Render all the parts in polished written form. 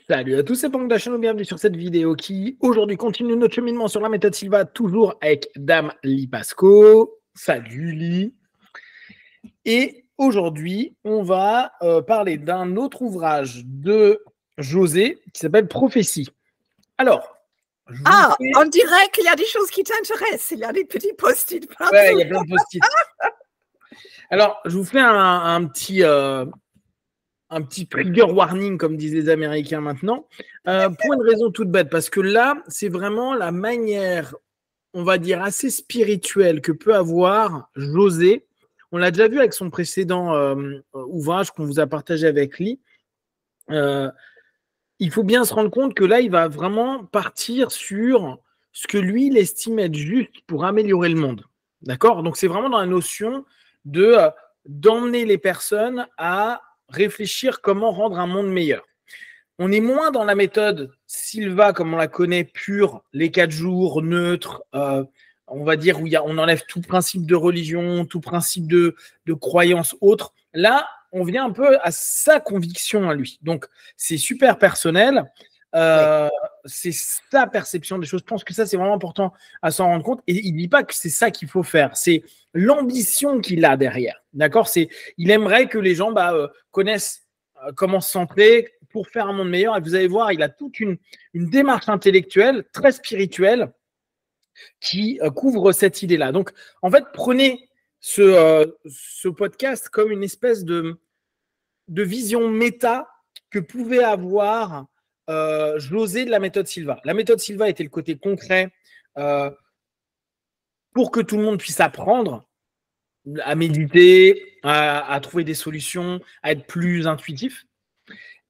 Salut à tous, c'est Pank Dachano, bienvenue sur cette vidéo qui aujourd'hui continue notre cheminement sur la méthode Silva, toujours avec Dame Lipasco. Salut Li. Et aujourd'hui, on va parler d'un autre ouvrage de José qui s'appelle Prophétie. Alors, on dirait qu'il y a des choses qui t'intéressent. Il y a des petits post-it partout. Ouais, il y a plein de post-it. Alors, je vous fais un petit trigger warning, comme disent les Américains maintenant, pour une raison toute bête, parce que là, c'est vraiment la manière, on va dire, assez spirituelle que peut avoir José. On l'a déjà vu avec son précédent ouvrage qu'on vous a partagé avec lui. Il faut bien se rendre compte que là, il va vraiment partir sur ce que lui, il estime être juste pour améliorer le monde. D'accord? Donc, c'est vraiment dans la notion d'emmener les personnes à réfléchir comment rendre un monde meilleur. On est moins dans la méthode Silva, comme on la connaît, pure, les 4 jours, neutre, on va dire, où on enlève tout principe de religion, tout principe de croyance autre. Là, on vient un peu à sa conviction à lui. Donc, c'est super personnel. Oui. C'est sa perception des choses. Je pense que ça, c'est vraiment important à s'en rendre compte. Et il ne dit pas que c'est ça qu'il faut faire. C'est l'ambition qu'il a derrière. D'accord? Il aimerait que les gens connaissent comment se centrer pour faire un monde meilleur. Et vous allez voir, il a toute une démarche intellectuelle, très spirituelle, qui couvre cette idée-là. Donc, en fait, prenez ce podcast comme une espèce de vision méta que pouvait avoir José de la méthode Silva. La méthode Silva était le côté concret pour que tout le monde puisse apprendre à méditer, à trouver des solutions, à être plus intuitif.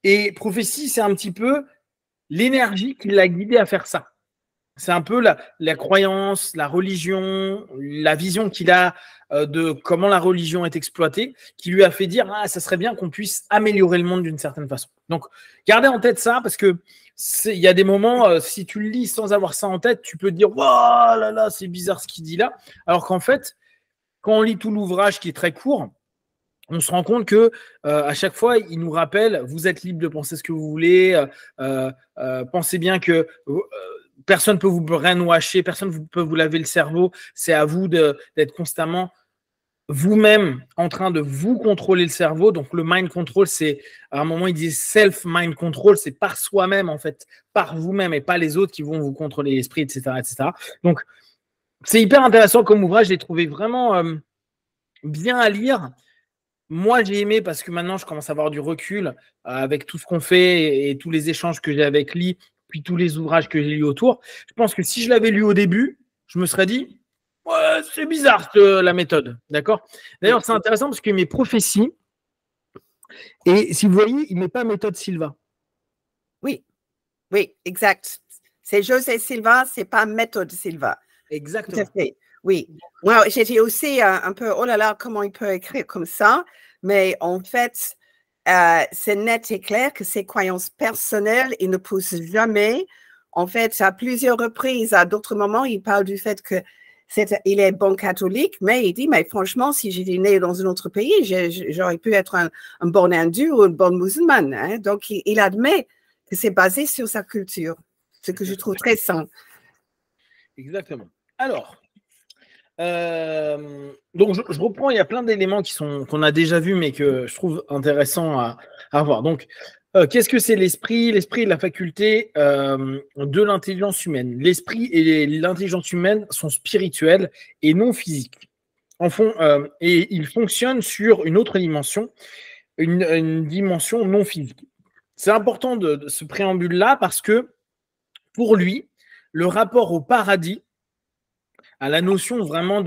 Et prophétie, c'est un petit peu l'énergie qui l'a guidé à faire ça. C'est un peu la croyance, la religion, la vision qu'il a de comment la religion est exploitée, qui lui a fait dire ça serait bien qu'on puisse améliorer le monde d'une certaine façon. Donc, gardez en tête ça, parce que il y a des moments, si tu le lis sans avoir ça en tête, tu peux te dire oh là là, c'est bizarre ce qu'il dit là. Alors qu'en fait, quand on lit tout l'ouvrage qui est très court, on se rend compte que à chaque fois, il nous rappelle vous êtes libre de penser ce que vous voulez. Pensez bien que personne ne peut vous brainwasher, personne ne peut vous laver le cerveau. C'est à vous d'être constamment vous-même en train de vous contrôler le cerveau. Donc, le mind control, c'est à un moment, il dit self-mind control, c'est par soi-même, en fait, par vous-même et pas les autres qui vont vous contrôler l'esprit, etc., etc. Donc, c'est hyper intéressant comme ouvrage. Je l'ai trouvé vraiment bien à lire. Moi, j'ai aimé parce que maintenant, je commence à avoir du recul avec tout ce qu'on fait et tous les échanges que j'ai avec lui, puis tous les ouvrages que j'ai lus autour. Je pense que si je l'avais lu au début, je me serais dit ouais, c'est bizarre la méthode. D'accord? D'ailleurs, c'est intéressant parce qu'il met prophétie. Et si vous voyez, il ne met pas méthode Silva. Oui, oui, exact. C'est José Silva, c'est pas méthode Silva. Exactement. Tout à fait. Oui. Moi, j'étais aussi un peu, oh là là, comment il peut écrire comme ça? Mais en fait, c'est net et clair que ses croyances personnelles, il ne pousse jamais. En fait, à plusieurs reprises, à d'autres moments, il parle du fait que il est bon catholique, mais il dit, mais franchement, si j'étais né dans un autre pays, j'aurais pu être un bon hindou ou une bonne musulmane. Hein? Donc, il admet que c'est basé sur sa culture, ce que je trouve très sain. Exactement. Alors, donc je reprends, il y a plein d'éléments qu'on a déjà vus, mais que je trouve intéressant à voir. Donc, qu'est-ce que c'est l'esprit? L'esprit est la faculté de l'intelligence humaine. L'esprit et l'intelligence humaine sont spirituels et non physiques. Et ils fonctionnent sur une autre dimension, une dimension non physique. C'est important de ce préambule-là parce que pour lui, le rapport au paradis, à la notion vraiment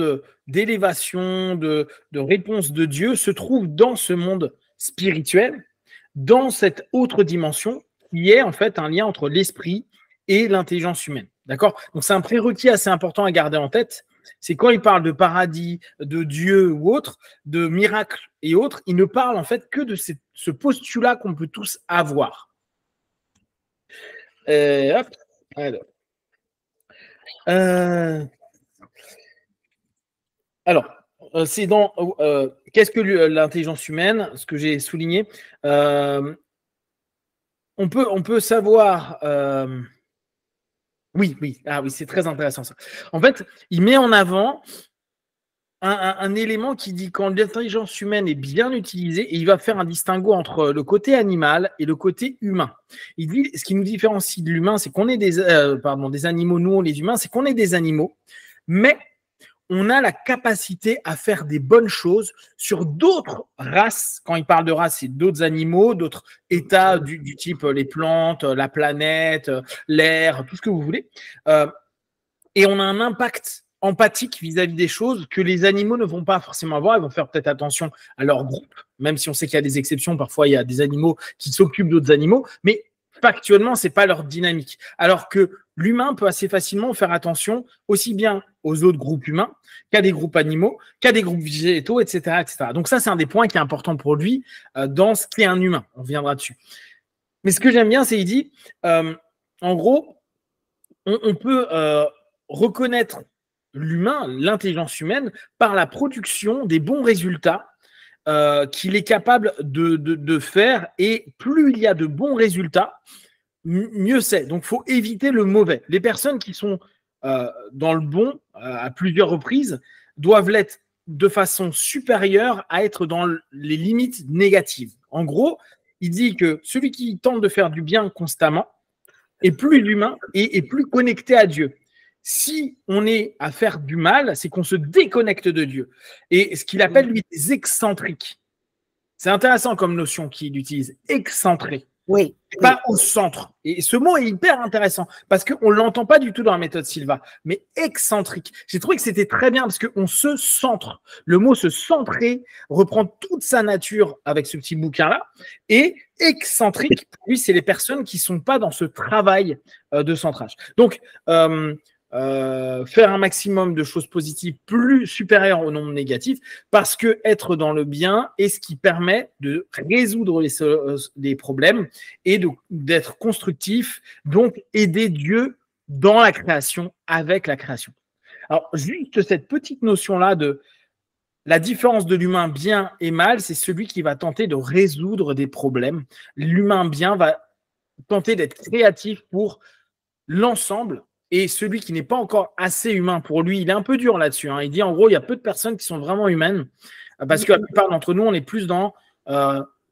d'élévation, de réponse de Dieu, se trouve dans ce monde spirituel, dans cette autre dimension qui est en fait un lien entre l'esprit et l'intelligence humaine. D'accord? Donc c'est un prérequis assez important à garder en tête. C'est quand il parle de paradis, de Dieu ou autre, de miracles et autres, il ne parle en fait que de ce postulat qu'on peut tous avoir. Hop, alors. C'est dans qu'est-ce que l'intelligence humaine, ce que j'ai souligné. on peut savoir. Oui, c'est très intéressant ça. En fait, il met en avant un élément qui dit quand l'intelligence humaine est bien utilisée, et il va faire un distinguo entre le côté animal et le côté humain. Il dit ce qui nous différencie de l'humain, c'est qu'on est des animaux, nous, les humains, c'est qu'on est des animaux, mais on a la capacité à faire des bonnes choses sur d'autres races. Quand il parle de races, c'est d'autres animaux, d'autres états du type les plantes, la planète, l'air, tout ce que vous voulez. Et on a un impact empathique vis-à-vis des choses que les animaux ne vont pas forcément avoir. Ils vont faire peut-être attention à leur groupe, même si on sait qu'il y a des exceptions. Parfois, il y a des animaux qui s'occupent d'autres animaux, mais factuellement, ce n'est pas leur dynamique. Alors que l'humain peut assez facilement faire attention aussi bien aux autres groupes humains qu'à des groupes animaux, qu'à des groupes végétaux, etc., etc. Donc ça, c'est un des points qui est important pour lui dans ce qu'est un humain. On reviendra dessus. Mais ce que j'aime bien, c'est qu'il dit, en gros, on peut reconnaître l'humain, l'intelligence humaine, par la production des bons résultats qu'il est capable de faire. Et plus il y a de bons résultats, mieux c'est. Donc, il faut éviter le mauvais. Les personnes qui sont dans le bon à plusieurs reprises doivent l'être de façon supérieure à être dans les limites négatives. En gros, il dit que celui qui tente de faire du bien constamment est plus humain et est plus connecté à Dieu. Si on est à faire du mal, c'est qu'on se déconnecte de Dieu. Et ce qu'il appelle, lui, des excentriques. C'est intéressant comme notion qu'il utilise, excentré. Oui. Pas au centre. Et ce mot est hyper intéressant parce qu'on ne l'entend pas du tout dans la méthode Silva, mais excentrique. J'ai trouvé que c'était très bien parce qu'on se centre. Le mot se centrer reprend toute sa nature avec ce petit bouquin-là. Et excentrique, pour lui, c'est les personnes qui ne sont pas dans ce travail de centrage. Donc, faire un maximum de choses positives plus supérieures au nombre négatif, parce que être dans le bien est ce qui permet de résoudre les problèmes et d'être constructif, donc aider Dieu dans la création, avec la création. Alors, juste cette petite notion-là de la différence de l'humain bien et mal, c'est celui qui va tenter de résoudre des problèmes. L'humain bien va tenter d'être créatif pour l'ensemble. Et celui qui n'est pas encore assez humain pour lui, il est un peu dur là-dessus. Il dit en gros, il y a peu de personnes qui sont vraiment humaines parce que la plupart d'entre nous, on est plus dans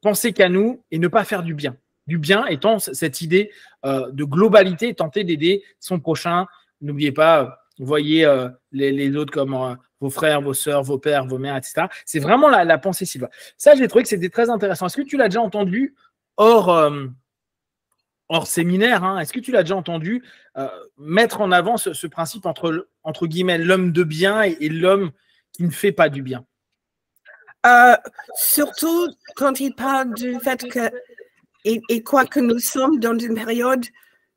penser qu'à nous et ne pas faire du bien. Du bien étant cette idée de globalité, tenter d'aider son prochain. N'oubliez pas, vous voyez les autres comme vos frères, vos sœurs, vos pères, vos mères, etc. C'est vraiment la pensée Silva. Ça, j'ai trouvé que c'était très intéressant. Est-ce que tu l'as déjà entendu hors séminaire, est-ce que tu l'as déjà entendu mettre en avant ce principe entre guillemets l'homme de bien et l'homme qui ne fait pas du bien? Surtout quand il parle du fait que, et quoi que nous sommes dans une période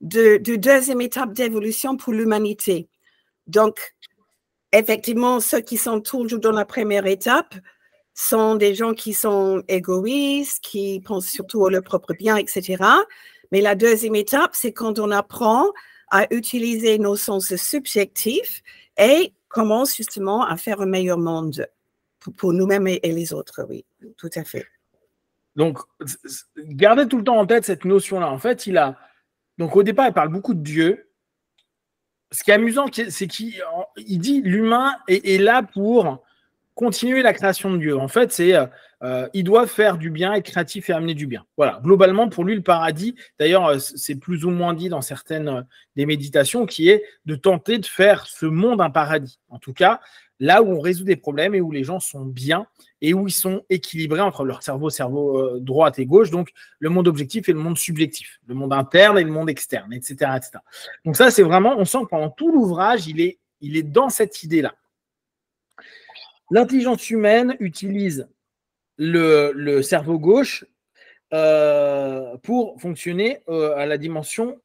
de deuxième étape d'évolution pour l'humanité. Donc, effectivement, ceux qui sont toujours dans la première étape sont des gens qui sont égoïstes, qui pensent surtout à leur propre bien, etc. Mais la deuxième étape, c'est quand on apprend à utiliser nos sens subjectifs et commence justement à faire un meilleur monde pour nous-mêmes et les autres. Oui, tout à fait. Donc, gardez tout le temps en tête cette notion-là. En fait, donc au départ, il parle beaucoup de Dieu. Ce qui est amusant, c'est qu'il dit l'humain est là pour continuer la création de Dieu. En fait, c'est il doit faire du bien, être créatif et amener du bien. Voilà. Globalement, pour lui, le paradis, d'ailleurs, c'est plus ou moins dit dans certaines des méditations, qui est de tenter de faire ce monde un paradis. En tout cas, là où on résout des problèmes et où les gens sont bien et où ils sont équilibrés entre leur cerveau droite et gauche, donc le monde objectif et le monde subjectif, le monde interne et le monde externe, etc. etc. Donc ça, c'est vraiment, on sent que pendant tout l'ouvrage, il est dans cette idée-là. L'intelligence humaine utilise le cerveau gauche pour fonctionner à la dimension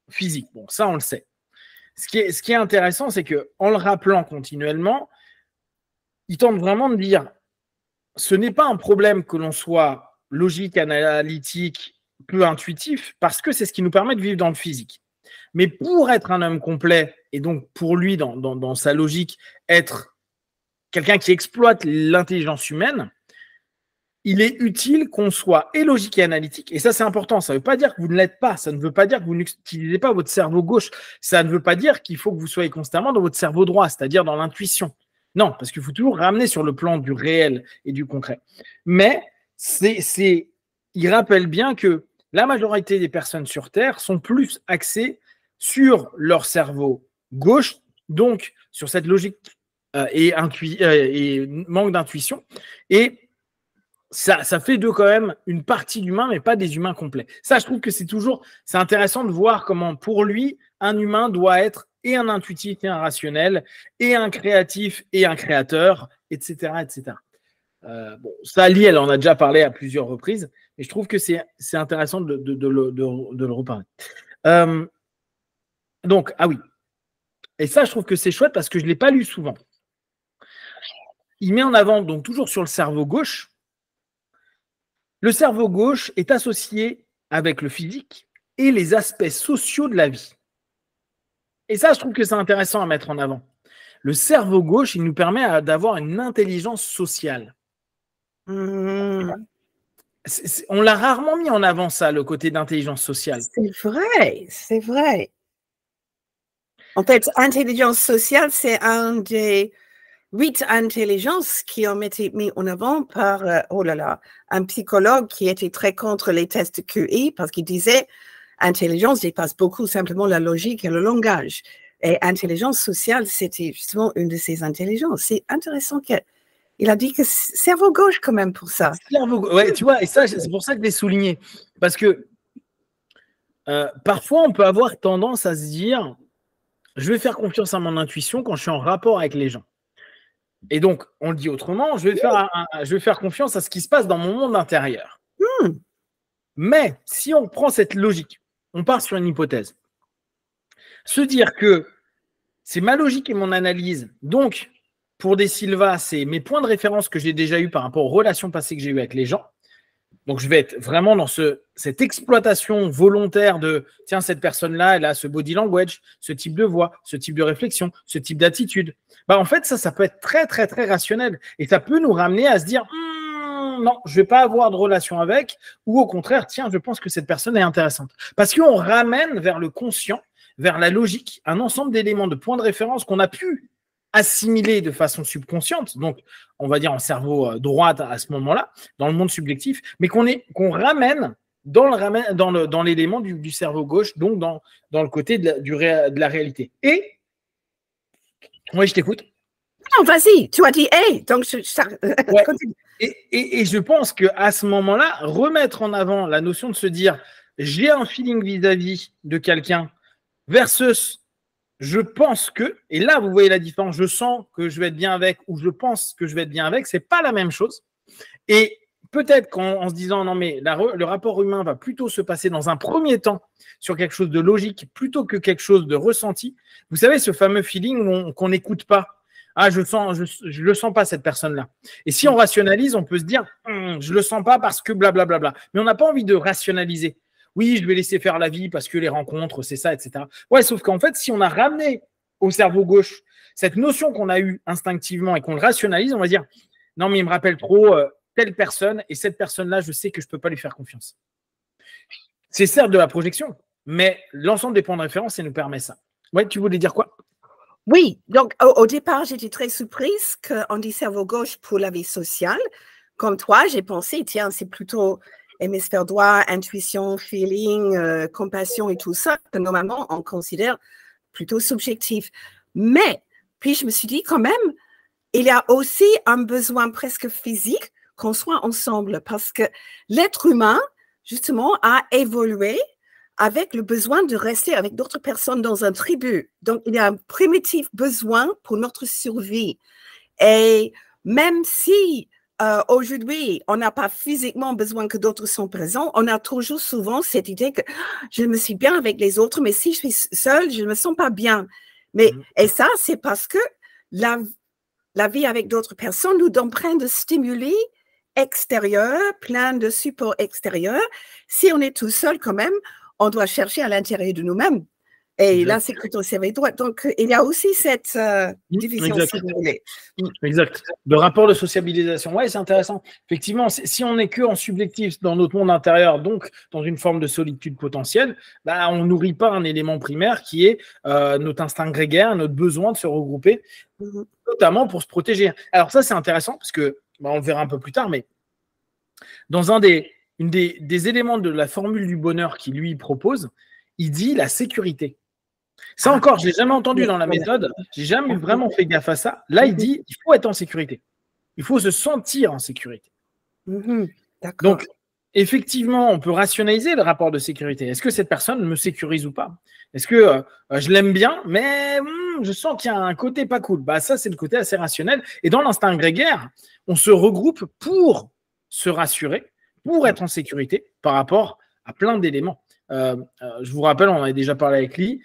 physique. Bon, ça, on le sait. Ce qui est intéressant, c'est qu'en le rappelant continuellement, il tente vraiment de dire ce n'est pas un problème que l'on soit logique, analytique, peu intuitif, parce que c'est ce qui nous permet de vivre dans le physique. Mais pour être un homme complet, et donc pour lui, dans sa logique, être quelqu'un qui exploite l'intelligence humaine, il est utile qu'on soit et logique et analytique. Et ça, c'est important. Ça ne veut pas dire que vous ne l'êtes pas. Ça ne veut pas dire que vous n'utilisez pas votre cerveau gauche. Ça ne veut pas dire qu'il faut que vous soyez constamment dans votre cerveau droit, c'est-à-dire dans l'intuition. Non, parce qu'il faut toujours ramener sur le plan du réel et du concret. Mais il rappelle bien que la majorité des personnes sur Terre sont plus axées sur leur cerveau gauche, donc sur cette logique et manque d'intuition. Et ça fait d'eux quand même une partie d'humains, mais pas des humains complets. Ça, je trouve que c'est intéressant de voir comment, pour lui, un humain doit être et un intuitif et un rationnel, et un créatif et un créateur, etc. etc. Bon, ça, Lee, elle en a déjà parlé à plusieurs reprises, mais je trouve que c'est intéressant de le reparler. Donc, ah oui. Et ça, je trouve que c'est chouette parce que je ne l'ai pas lu souvent. Il met en avant, donc toujours sur le cerveau gauche, le cerveau gauche est associé avec le physique et les aspects sociaux de la vie. Et ça, je trouve que c'est intéressant à mettre en avant. Le cerveau gauche, il nous permet d'avoir une intelligence sociale. On l'a rarement mis en avant, ça, le côté d'intelligence sociale. C'est vrai, c'est vrai. En fait, intelligence sociale, c'est un des 8 intelligences qui ont été mis en avant par, un psychologue qui était très contre les tests QI parce qu'il disait intelligence dépasse beaucoup simplement la logique et le langage. Et intelligence sociale, c'était justement une de ces intelligences. C'est intéressant qu'il a dit que cerveau gauche quand même pour ça. Ouais, tu vois, et ça, c'est pour ça que je l'ai souligné. Parce que parfois, on peut avoir tendance à se dire, je vais faire confiance à mon intuition quand je suis en rapport avec les gens. Et donc, on le dit autrement, je vais faire confiance à ce qui se passe dans mon monde intérieur. Mais si on prend cette logique, on part sur une hypothèse. Se dire que c'est ma logique et mon analyse, donc pour Des Silva, c'est mes points de référence que j'ai déjà eus par rapport aux relations passées que j'ai eues avec les gens. Donc, je vais être vraiment dans cette exploitation volontaire de « tiens, cette personne-là, elle a ce body language, ce type de voix, ce type de réflexion, ce type d'attitude. » En fait, ça peut être très, très, très rationnel. Et ça peut nous ramener à se dire « non, je ne vais pas avoir de relation avec. » Ou au contraire, « tiens, je pense que cette personne est intéressante. » Parce qu'on ramène vers le conscient, vers la logique, un ensemble d'éléments, de points de référence qu'on a pu assimiler de façon subconsciente, donc on va dire en cerveau droit à ce moment-là, dans le monde subjectif, mais qu'on ramène dans l'élément du cerveau gauche, donc dans le côté de la réalité. Et, oui, je t'écoute. Non, vas-y, tu as dit « hey », donc ouais. Et je pense qu'à ce moment-là, remettre en avant la notion de se dire « j'ai un feeling vis-à-vis de quelqu'un » versus je pense que, et là vous voyez la différence, je sens que je vais être bien avec ou je pense que je vais être bien avec, c'est pas la même chose. Et peut-être qu'en se disant non mais le rapport humain va plutôt se passer dans un premier temps sur quelque chose de logique plutôt que quelque chose de ressenti. Vous savez ce fameux feeling qu'on n'écoute pas. Ah je le sens pas cette personne-là. Et si on rationalise, on peut se dire je le sens pas parce que blablabla. Bla, bla, bla. Mais on n'a pas envie de rationaliser. Oui, je vais laisser faire la vie parce que les rencontres, c'est ça, etc. Ouais, sauf qu'en fait, si on a ramené au cerveau gauche cette notion qu'on a eue instinctivement et qu'on le rationalise, on va dire non, mais il me rappelle trop telle personne et cette personne-là, je sais que je ne peux pas lui faire confiance. C'est certes de la projection, mais l'ensemble des points de référence, ça nous permet ça. Ouais, tu voulais dire quoi? Oui, donc au départ, j'étais très surprise qu'on dit cerveau gauche pour la vie sociale. Comme toi, j'ai pensé, tiens, c'est plutôt hémisphère droit, intuition, feeling, compassion et tout ça, que normalement, on considère plutôt subjectif. Mais, puis je me suis dit quand même, il y a aussi un besoin presque physique qu'on soit ensemble parce que l'être humain, justement, a évolué avec le besoin de rester avec d'autres personnes dans un tribu. Donc, il y a un primitif besoin pour notre survie. Et même si aujourd'hui, on n'a pas physiquement besoin que d'autres soient présents, on a toujours souvent cette idée que je me suis bien avec les autres, mais si je suis seule, je ne me sens pas bien. Et ça, c'est parce que la vie avec d'autres personnes nous donne plein de stimuli extérieurs, plein de supports extérieurs. Si on est tout seul quand même, on doit chercher à l'intérieur de nous-mêmes Et là, c'est plutôt cerveau droit. Donc, il y a aussi cette division, si vous voulez. Exact. De rapport de sociabilisation. Ouais, c'est intéressant. Effectivement, si on n'est que en subjectif dans notre monde intérieur, donc dans une forme de solitude potentielle, bah, on nourrit pas un élément primaire qui est notre instinct grégaire, notre besoin de se regrouper, notamment pour se protéger. Alors ça, c'est intéressant parce que, bah, on le verra un peu plus tard, mais dans des éléments de la formule du bonheur qu'il lui propose, il dit la sécurité. Ça encore, je ne l'ai jamais entendu dans la méthode, je n'ai jamais vraiment fait gaffe à ça. Là, il dit il faut être en sécurité. Il faut se sentir en sécurité. Donc, effectivement, on peut rationaliser le rapport de sécurité. Est-ce que cette personne me sécurise ou pas? Est-ce que je l'aime bien, mais je sens qu'il y a un côté pas cool? Bah, ça, c'est le côté assez rationnel. Et dans l'instinct grégaire, on se regroupe pour se rassurer, pour être en sécurité par rapport à plein d'éléments. Je vous rappelle, on en a déjà parlé avec lui,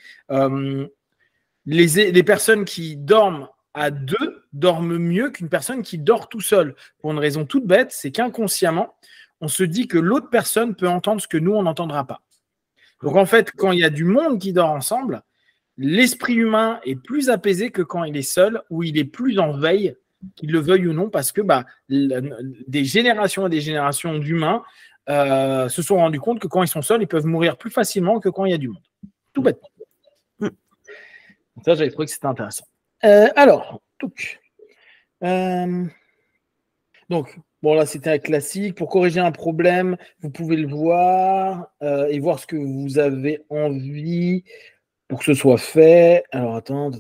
les personnes qui dorment à deux dorment mieux qu'une personne qui dort tout seul. Pour une raison toute bête, c'est qu'inconsciemment, on se dit que l'autre personne peut entendre ce que nous, on n'entendra pas. Donc en fait, quand il y a du monde qui dort ensemble, l'esprit humain est plus apaisé que quand il est seul, ou il est plus en veille, qu'il le veuille ou non, parce que des générations et des générations d'humains se sont rendus compte que quand ils sont seuls, ils peuvent mourir plus facilement que quand il y a du monde. Tout bêtement. Ça, j'avais trouvé que c'était intéressant. Donc, bon, là, c'était un classique. Pour corriger un problème, vous pouvez le voir et voir ce que vous avez envie pour que ce soit fait. Alors, attends,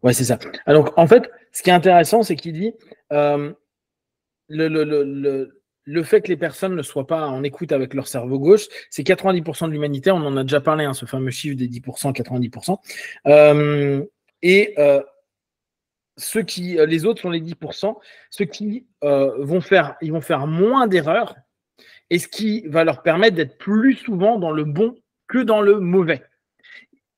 ouais, c'est ça. Alors, en fait, ce qui est intéressant, c'est qu'il dit le fait que les personnes ne soient pas en écoute avec leur cerveau gauche, c'est 90% de l'humanité. On en a déjà parlé, ce fameux chiffre des 10%, 90%. Les autres sont les 10%. Ceux qui vont faire moins d'erreurs, et ce qui va leur permettre d'être plus souvent dans le bon que dans le mauvais.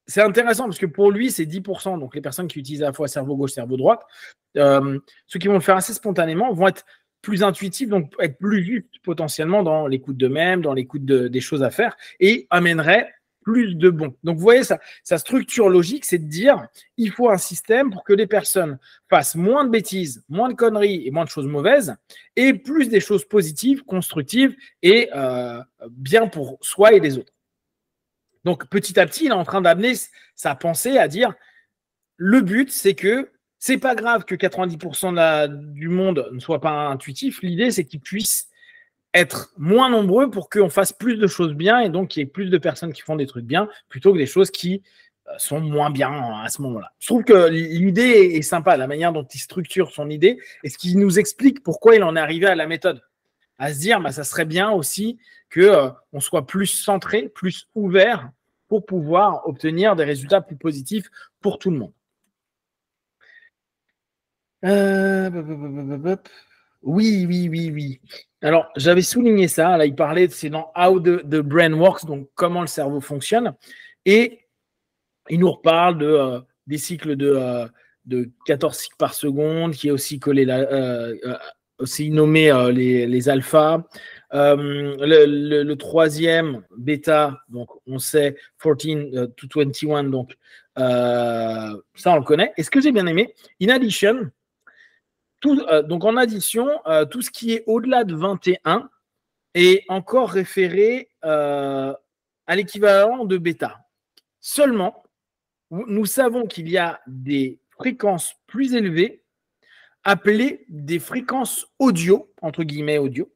C'est intéressant parce que pour lui, c'est 10%, donc les personnes qui utilisent à la fois cerveau gauche, cerveau droit, ceux qui vont le faire assez spontanément vont être plus intuitifs, donc être plus justes potentiellement dans l'écoute d'eux-mêmes, dans l'écoute des choses à faire, et amèneraient plus de bons. Donc vous voyez, sa structure logique, c'est de dire il faut un système pour que les personnes fassent moins de bêtises, moins de conneries et moins de choses mauvaises, et plus des choses positives, constructives et bien pour soi et les autres. Donc, petit à petit, il est en train d'amener sa pensée à dire le but, c'est que c'est pas grave que 90% du monde ne soit pas intuitif. L'idée, c'est qu'ils puissent être moins nombreux pour qu'on fasse plus de choses bien et donc qu'il y ait plus de personnes qui font des trucs bien plutôt que des choses qui sont moins bien à ce moment-là. Je trouve que l'idée est sympa, la manière dont il structure son idée et ce qui nous explique pourquoi il en est arrivé à la méthode. À se dire, ça serait bien aussi qu'on soit plus centré, plus ouvert pour pouvoir obtenir des résultats plus positifs pour tout le monde. Oui. Alors, j'avais souligné ça. Là, il parlait, c'est dans How the Brain Works, donc comment le cerveau fonctionne. Et il nous reparle des cycles de 14 cycles par seconde, qui est aussi collé aussi nommé les alphas. Le troisième, bêta, donc on sait 14 to 21, donc ça on le connaît. Et ce que j'ai bien aimé, in addition, donc en addition, tout ce qui est au-delà de 21 est encore référé à l'équivalent de bêta. Seulement, nous savons qu'il y a des fréquences plus élevées appelées des fréquences audio, entre guillemets audio,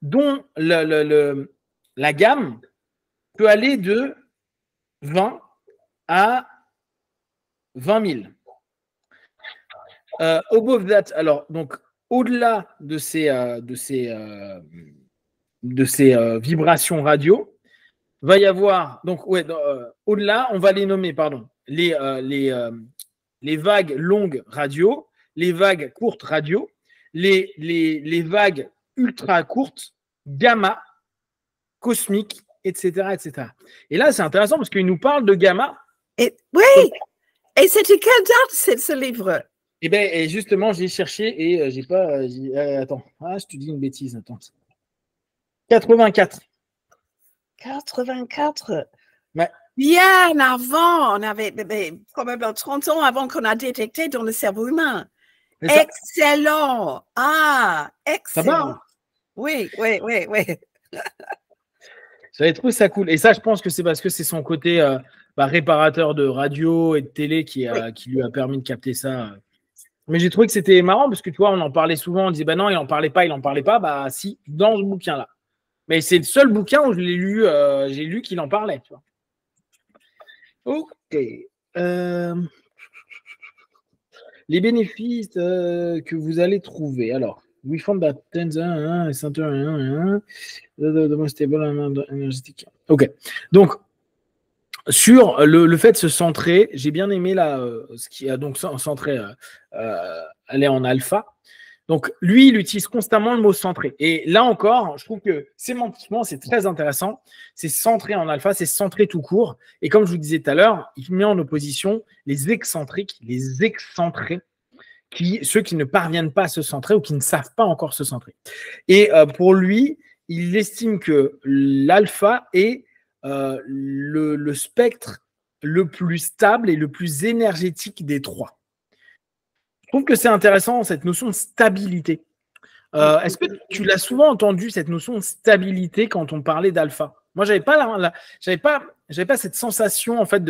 dont la gamme peut aller de 20 à 20 000. Above that, alors, donc, au-delà de ces vibrations radio, va y avoir, donc, au-delà, on va les nommer, pardon, les vagues longues radio, les vagues courtes radio, les vagues ultra courtes, gamma, cosmique, etc., etc. Et là, c'est intéressant parce qu'il nous parle de gamma. Oui, et c'était quelle date ce livre? Eh bien, et justement, j'ai cherché et j'ai pas. Attends, je te dis une bêtise. Attends. 84. 84. Ouais. Bien avant, on avait probablement 30 ans avant qu'on a détecté dans le cerveau humain. Excellent. Ah, excellent. Ça va, hein? Oui. J'avais trouvé ça cool. Et ça, je pense que c'est parce que c'est son côté réparateur de radio et de télé qui lui a permis de capter ça. Mais j'ai trouvé que c'était marrant parce que tu vois, on en parlait souvent, on disait bah non, il en parlait pas. Bah si, dans ce bouquin-là. Mais c'est le seul bouquin où je l'ai lu, j'ai lu qu'il en parlait. Tu vois. Ok. Les bénéfices que vous allez trouver. Alors, we found that center the most stable énergétique. Ok. Donc, sur le fait de se centrer, j'ai bien aimé là, ce qui a donc centré, aller en alpha. Donc, lui, il utilise constamment le mot centré. Et là encore, je trouve que sémantiquement, c'est très intéressant. C'est centré en alpha, c'est centré tout court. Et comme je vous disais tout à l'heure, il met en opposition les excentriques, les excentrés, ceux qui ne parviennent pas à se centrer ou qui ne savent pas encore se centrer. Et pour lui, il estime que l'alpha est le spectre le plus stable et le plus énergétique des trois. Je trouve que c'est intéressant, cette notion de stabilité. Est-ce que tu l'as souvent entendu, cette notion de stabilité, quand on parlait d'alpha? Moi, j'avais pas cette sensation en fait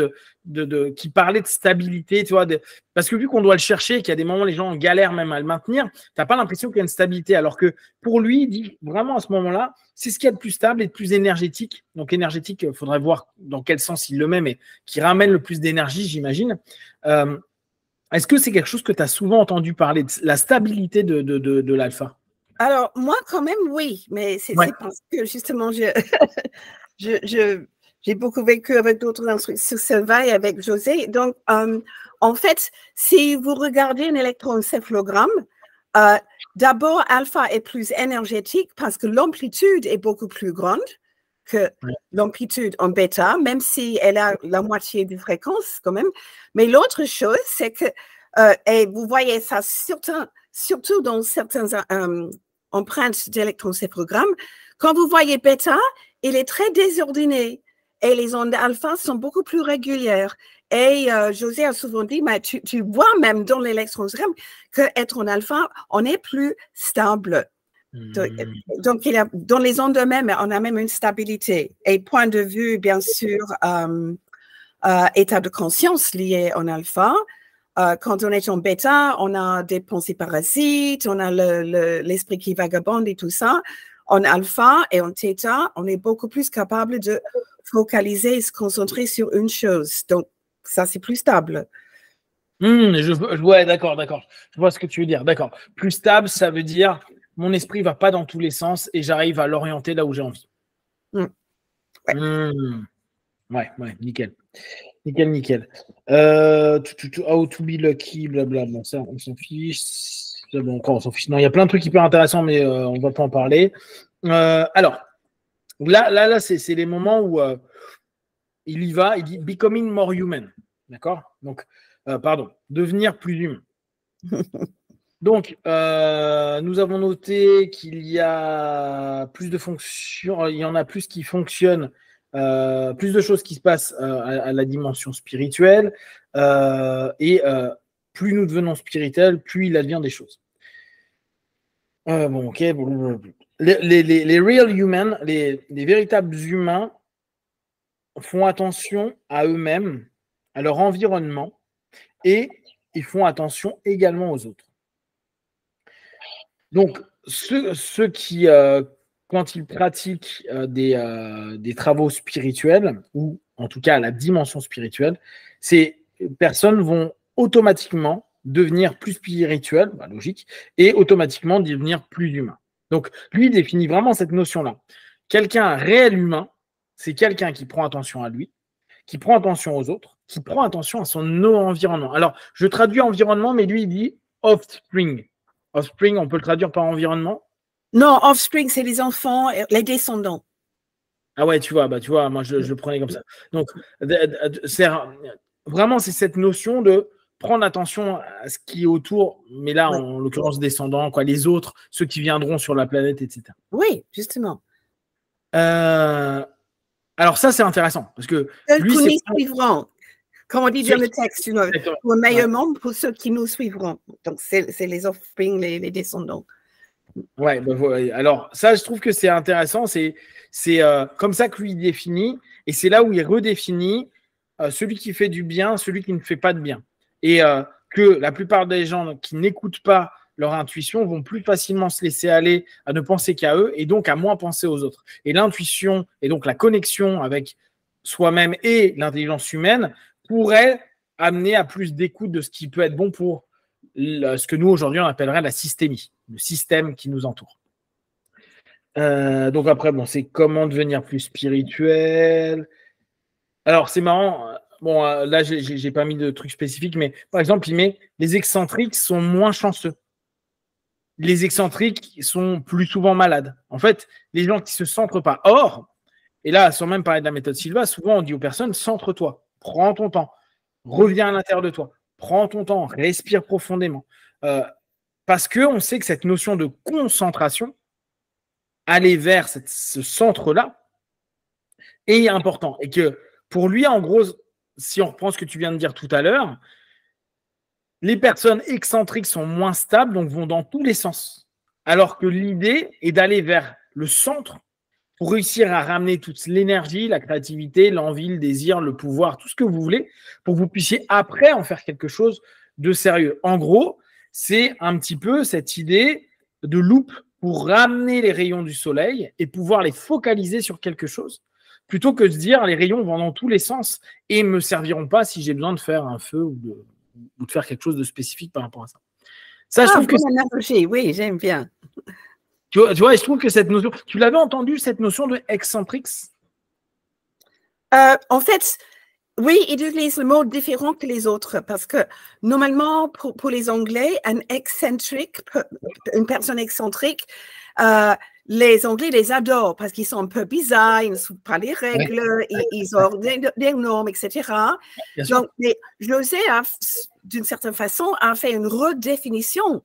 qui parlait de stabilité, tu vois, parce que vu qu'on doit le chercher, qu'il y a des moments où les gens galèrent même à le maintenir, tu n'as pas l'impression qu'il y a une stabilité. Alors que pour lui, il dit vraiment à ce moment-là, c'est ce qu'il y a de plus stable et de plus énergétique. Donc énergétique, il faudrait voir dans quel sens il le met, mais qui ramène le plus d'énergie, j'imagine. Est-ce que c'est quelque chose que tu as souvent entendu parler, de la stabilité de l'alpha? Alors, moi, quand même, oui, mais c'est parce que justement, j'ai beaucoup vécu avec d'autres instructeurs sur Sylvain et avec José. Donc, en fait, si vous regardez un électroencéphalogramme, d'abord, alpha est plus énergétique parce que l'amplitude est beaucoup plus grande que l'amplitude en bêta, même si elle a la moitié de fréquence quand même. Mais l'autre chose, c'est que, et vous voyez ça surtout dans certaines empreintes d'électroencéphalogramme, quand vous voyez bêta, il est très désordonné et les ondes alpha sont beaucoup plus régulières. Et José a souvent dit, mais tu vois même dans l'électroencéphalogramme qu'être en alpha, on est plus stable. Donc, dans les ondes eux-mêmes, on a même une stabilité. Et point de vue, bien sûr, état de conscience lié en alpha. Quand on est en bêta, on a des pensées parasites, on a l'esprit qui vagabonde et tout ça. En alpha et en theta, on est beaucoup plus capable de focaliser et se concentrer sur une chose. Donc, ça, c'est plus stable. Ouais, d'accord. Je vois ce que tu veux dire. D'accord. Plus stable, ça veut dire mon esprit ne va pas dans tous les sens et j'arrive à l'orienter là où j'ai envie. Ouais, nickel. Nickel. How to be lucky, blablabla. Ça, on s'en fiche. C'est bon, encore, on s'en fiche. Non, il y a plein de trucs hyper intéressants, mais on ne va pas en parler. Alors, là c'est les moments où il y va, il dit becoming more human. D'accord? Donc, devenir plus humain. Donc, nous avons noté qu'il y a plus de fonctions, il y en a plus qui fonctionnent, plus de choses qui se passent à la dimension spirituelle, et plus nous devenons spirituels, plus il advient des choses. Ok. Les real humans, les véritables humains font attention à eux-mêmes, à leur environnement, et ils font attention également aux autres. Donc, ceux qui, quand ils pratiquent des travaux spirituels, ou en tout cas la dimension spirituelle, ces personnes vont automatiquement devenir plus spirituelles, logique, et automatiquement devenir plus humains. Donc, lui, il définit vraiment cette notion-là. Quelqu'un réel humain, c'est quelqu'un qui prend attention à lui, qui prend attention aux autres, qui prend attention à son environnement. Alors, je traduis environnement, mais lui, il dit offspring. Offspring, on peut le traduire par environnement? Non, offspring, c'est les enfants, les descendants. Ah ouais, tu vois, moi je le prenais comme ça. Donc, vraiment, c'est cette notion de prendre attention à ce qui est autour, mais là, en l'occurrence, descendants, les autres, ceux qui viendront sur la planète, etc. Oui, justement. Alors ça, c'est intéressant parce que lui, nous suivront. Comme on dit dans le texte, pour un meilleur monde pour ceux qui nous suivront. Donc, c'est les offspring, les descendants. Ouais, alors ça, je trouve que c'est intéressant. C'est comme ça que lui définit, et c'est là où il redéfinit celui qui fait du bien, celui qui ne fait pas de bien. Et que la plupart des gens qui n'écoutent pas leur intuition vont plus facilement se laisser aller à ne penser qu'à eux et donc à moins penser aux autres. Et l'intuition et donc la connexion avec soi-même et l'intelligence humaine pourrait amener à plus d'écoute de ce qui peut être bon pour ce que nous aujourd'hui on appellerait la systémie, le système qui nous entoure. Donc après, bon, c'est comment devenir plus spirituel. Alors c'est marrant. Bon, là, j'ai pas mis de trucs spécifiques, mais par exemple, il met les excentriques sont moins chanceux. Les excentriques sont plus souvent malades. En fait, les gens qui se centrent pas. Or, et là, sans même parler de la méthode Silva, souvent on dit aux personnes, centre-toi, prends ton temps, reviens à l'intérieur de toi, prends ton temps, respire profondément. Parce qu'on sait que cette notion de concentration, aller vers ce centre-là, est important. Et que pour lui, en gros, si on reprend ce que tu viens de dire tout à l'heure, les personnes excentriques sont moins stables, donc vont dans tous les sens. Alors que l'idée est d'aller vers le centre pour réussir à ramener toute l'énergie, la créativité, l'envie, le désir, le pouvoir, tout ce que vous voulez, pour que vous puissiez après en faire quelque chose de sérieux. En gros, c'est un petit peu cette idée de loupe pour ramener les rayons du soleil et pouvoir les focaliser sur quelque chose, plutôt que de se dire les rayons vont dans tous les sens et ne me serviront pas si j'ai besoin de faire un feu ou de faire quelque chose de spécifique par rapport à ça. Ça, je trouve que oui, j'aime bien. Tu vois, je trouve que cette notion, tu l'avais entendu, cette notion de eccentrix? En fait, oui, ils utilisent le mot différent que les autres parce que normalement, pour les Anglais, un eccentric, une personne excentrique, les Anglais les adorent parce qu'ils sont un peu bizarres, ils ne suivent pas les règles, ils ont des normes, etc. Donc, José, d'une certaine façon, a fait une redéfinition.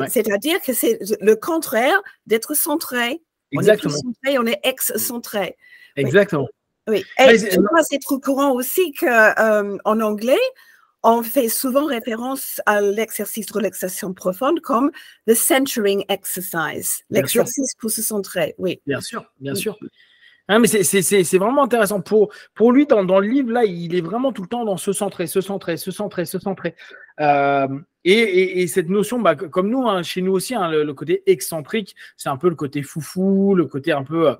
C'est-à-dire que c'est le contraire d'être centré. Exactement. On est plus centré, on est ex-centré. Exactement. Oui. Et c'est trop courant aussi qu'en anglais, on fait souvent référence à l'exercice de relaxation profonde comme the centering exercise, l'exercice pour se centrer. Oui. Bien sûr, bien sûr. Hein, mais c'est vraiment intéressant. Pour lui, dans le livre, là, il est vraiment tout le temps dans se centrer, se centrer, se centrer, se centrer. Et cette notion, comme nous, hein, chez nous aussi, hein, le côté excentrique, c'est un peu le côté foufou, le côté un peu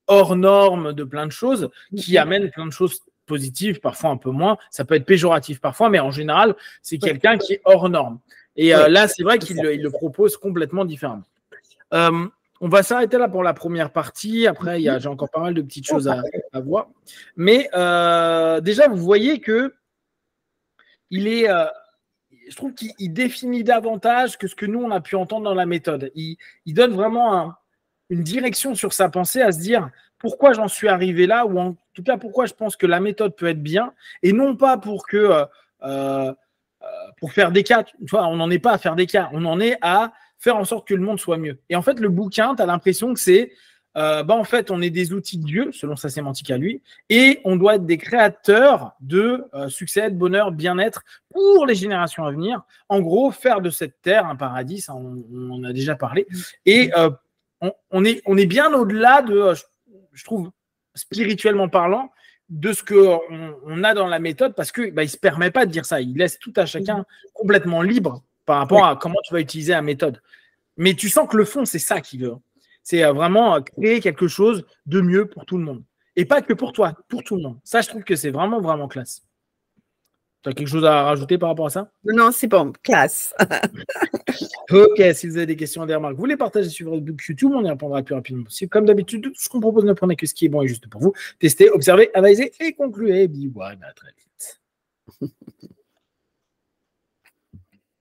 hors norme de plein de choses qui amènent plein de choses positives, parfois un peu moins. Ça peut être péjoratif parfois, mais en général, c'est quelqu'un qui est hors norme. Et là, c'est vrai qu'il le propose complètement différemment. On va s'arrêter là pour la première partie. Après, j'ai encore pas mal de petites choses à voir. Mais déjà, vous voyez que je trouve qu'il définit davantage que ce que nous, on a pu entendre dans la méthode. Il donne vraiment une direction sur sa pensée à se dire pourquoi j'en suis arrivé là, ou en tout cas pourquoi je pense que la méthode peut être bien, et non pas pour faire des cas. Tu vois, on n'en est pas à faire des cas, on en est à faire en sorte que le monde soit mieux. Et en fait, le bouquin, tu as l'impression que c'est en fait, on est des outils de Dieu, selon sa sémantique à lui, et on doit être des créateurs de succès, de bonheur, bien-être pour les générations à venir. En gros, faire de cette terre un paradis, ça, on en a déjà parlé. Et on est bien au-delà de, je trouve, spirituellement parlant, de ce qu'on a dans la méthode, parce qu'il ne se permet pas de dire ça. Il laisse tout à chacun complètement libre par rapport à comment tu vas utiliser la méthode. Mais tu sens que le fond, c'est ça qu'il veut. C'est vraiment créer quelque chose de mieux pour tout le monde. Et pas que pour toi, pour tout le monde. Ça, je trouve que c'est vraiment, vraiment classe. Tu as quelque chose à rajouter par rapport à ça? Non, c'est bon, classe. Ok, si vous avez des questions, des remarques, vous les partagez sur Facebook, YouTube, on y répondra le plus rapidement possible. Comme d'habitude, tout ce qu'on propose, ne prenez que ce qui est bon et juste pour vous. Testez, observez, analysez et concluez. Bisous, à très vite.